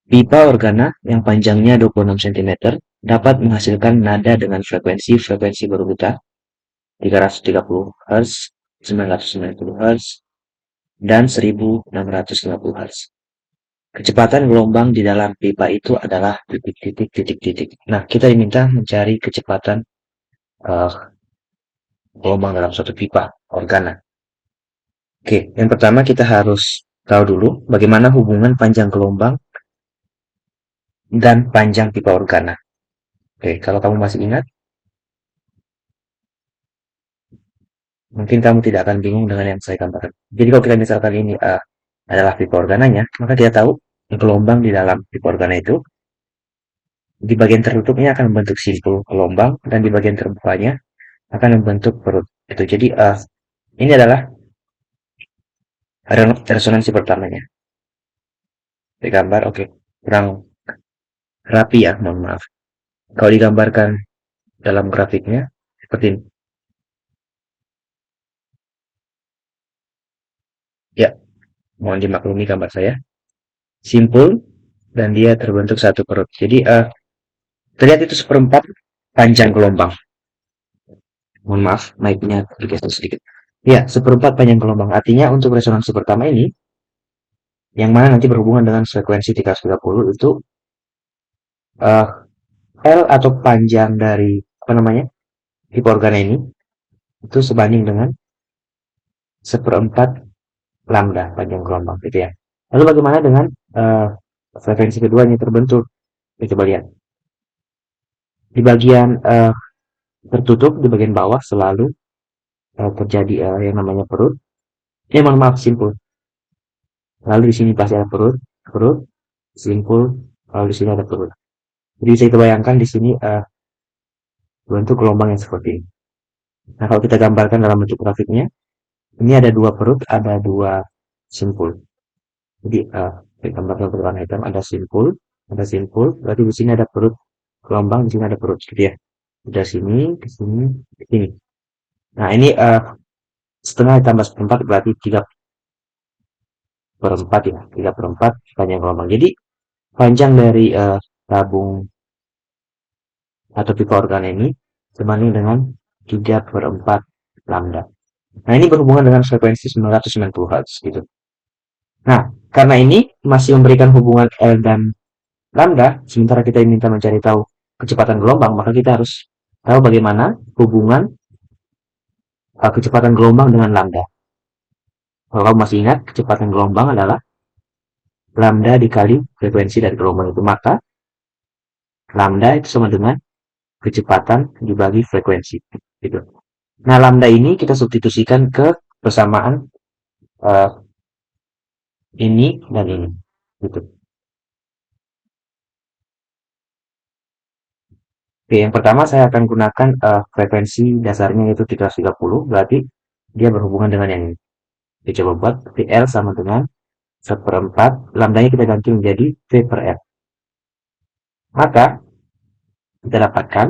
Pipa organa yang panjangnya 26 cm dapat menghasilkan nada dengan frekuensi berurutan 330 Hz, 990 Hz, dan 1650 Hz. Kecepatan gelombang di dalam pipa itu adalah titik-titik-titik-titik. Nah, kita diminta mencari kecepatan uh, gelombang dalam suatu pipa organa. Oke, yang pertama kita harus tahu dulu bagaimana hubungan panjang gelombang dan panjang pipa organa. Oke, kalau kamu masih ingat, mungkin kamu tidak akan bingung dengan yang saya gambarkan. Jadi kalau kita misalkan ini adalah pipa organanya, maka kita tahu gelombang di dalam pipa organa itu di bagian tertutupnya akan membentuk simpul gelombang dan di bagian terbukanya akan membentuk perut. Itu jadi ini adalah resonansi pertamanya. Di gambar, oke, kurang rapi ya, mohon maaf. Kalau digambarkan dalam grafiknya seperti ini. Ya, mohon dimaklumi gambar saya. Simpul dan dia terbentuk satu perut. Jadi terlihat itu seperempat panjang gelombang. Mohon maaf, mic-nya bergeser sedikit. Ya, seperempat panjang gelombang. Artinya untuk resonansi pertama ini, yang mana nanti berhubungan dengan frekuensi 330 itu uh, L atau panjang dari apa namanya pipa organa ini itu sebanding dengan seperempat lambda panjang gelombang gitu ya. Lalu bagaimana dengan uh, frekuensi kedua yang terbentuk? Kita coba lihat. Di bagian tertutup di bagian bawah selalu terjadi yang namanya perut. Mohon maaf simpul. Lalu di sini pasti ada perut, perut, simpul, lalu di sini ada perut. Jadi bisa kita bayangkan di sini bentuk gelombang yang seperti ini. Nah kalau kita gambarkan dalam bentuk grafiknya, ini ada dua perut, ada dua simpul. Jadi kita gambarkan berwarna hitam, ada simpul, berarti di sini ada perut gelombang, di sini ada perut, gitu ya. Dari sini ke sini ke sini. Nah ini setengah ditambah seperempat berarti 3/4 ya, 3/4 panjang gelombang. Jadi panjang dari tabung atau pipa organa ini sebanding dengan 3/4 lambda. Nah, ini berhubungan dengan frekuensi 990 Hz gitu. Nah, karena ini masih memberikan hubungan L dan lambda, sementara kita diminta mencari tahu kecepatan gelombang, maka kita harus tahu bagaimana hubungan kecepatan gelombang dengan lambda. Kalau kamu masih ingat, kecepatan gelombang adalah lambda dikali frekuensi dari gelombang itu, maka lambda itu sama dengan kecepatan dibagi frekuensi. Gitu. Nah, lambda ini kita substitusikan ke persamaan uh, ini dan ini. Gitu. Oke, yang pertama saya akan gunakan frekuensi dasarnya yaitu 330, berarti dia berhubungan dengan yang ini. Kita coba buat, VL sama dengan seperempat, lambdanya kita ganti menjadi V per L. Maka, kita dapatkan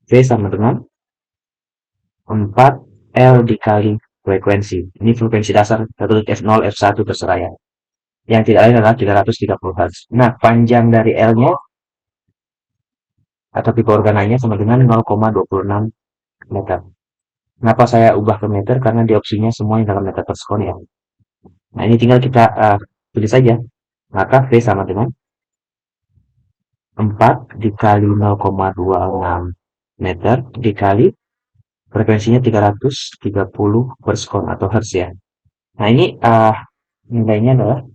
V sama dengan 4 L dikali frekuensi. Ini frekuensi dasar, satu F0, F1 terserah ya. Yang tidak lain adalah 330 Hz. Nah, panjang dari L-nya atau pipa organanya sama dengan 0,26 meter. Kenapa saya ubah ke meter? Karena di opsinya semuanya dalam meter per sekon ya. Nah, ini tinggal kita tulis saja. Maka V sama dengan 4 dikali 0,26 meter dikali frekuensinya 330 per sekon atau hertz ya. Nah, ini nilainya adalah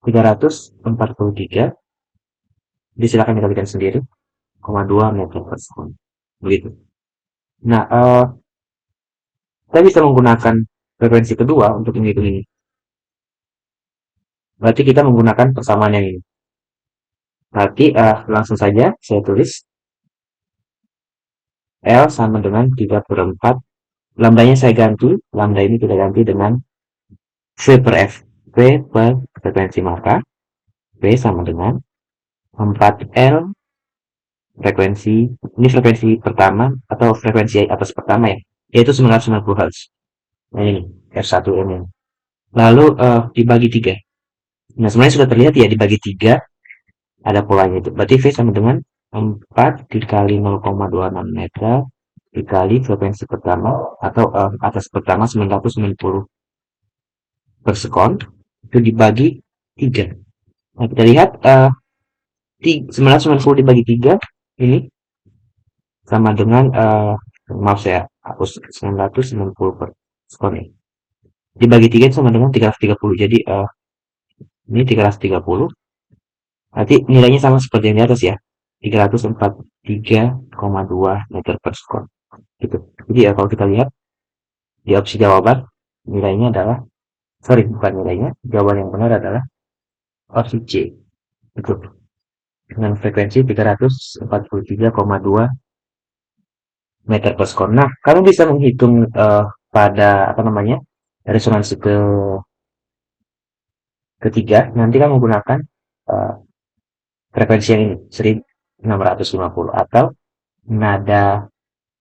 343. Silakan dikalikan sendiri, 0,2 meter per sekon. Begitu. Nah, kita bisa menggunakan frekuensi kedua untuk menghitung ini. Berarti kita menggunakan persamaan yang ini. Berarti langsung saja saya tulis L sama dengan 3/4. Lambdanya saya ganti, lambda ini kita ganti dengan V per F. V per frekuensi, maka V sama dengan 4L frekuensi, ini frekuensi pertama atau frekuensi atas pertama ya, yaitu 990 Hz. Nah ini F1 ini. Lalu dibagi 3. Nah, sebenarnya sudah terlihat ya dibagi 3 ada polanya itu. Berarti V sama dengan 4 dikali 0,26 meter dikali frekuensi pertama atau atas pertama 990 per sekon itu dibagi 3. Nah, kita lihat 990 dibagi 3 ini sama dengan maaf saya hapus 990 per sekon ya. Dibagi 3 itu sama dengan 330. Jadi ini 330. Nanti nilainya sama seperti yang di atas ya. 343,2 meter per sekon. Gitu. Jadi ya kalau kita lihat di opsi jawaban nilainya adalah sorry bukan nilainya, jawaban yang benar adalah opsi C. Itu dengan frekuensi 343,2 meter per sekon. Nah, kamu bisa menghitung pada apa namanya resonansi ketiga. Nanti kamu menggunakan uh, frekuensi yang ini 1650 atau nada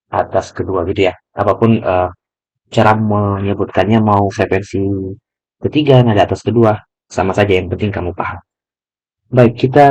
atas kedua gitu ya. Apapun cara menyebutkannya mau frekuensi ketiga, nada atas kedua, sama saja yang penting kamu paham. Baik, kita